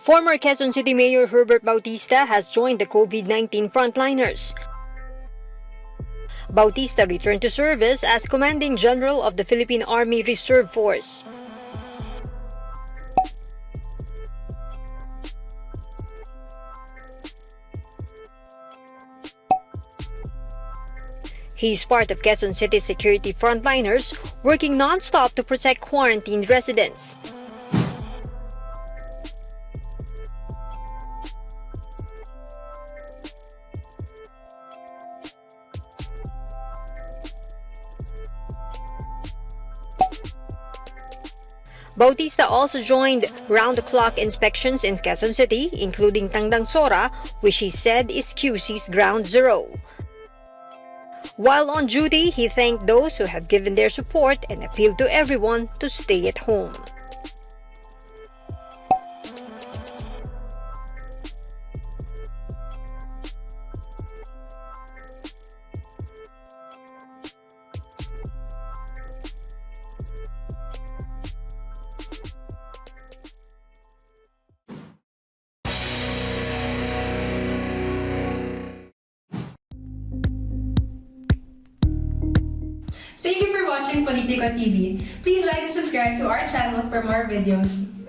Former Quezon City Mayor Herbert Baustista has joined the COVID-19 frontliners. Bautista returned to service as Commanding General of the Philippine Army Reserve Force. He is part of Quezon City security frontliners working non-stop to protect quarantined residents. Bautista also joined round-the-clock inspections in Quezon City, including Tangdang Sora, which he said is QC's ground zero. While on duty, he thanked those who have given their support and appealed to everyone to stay at home. Thank you for watching Politico TV. Please like and subscribe to our channel for more videos.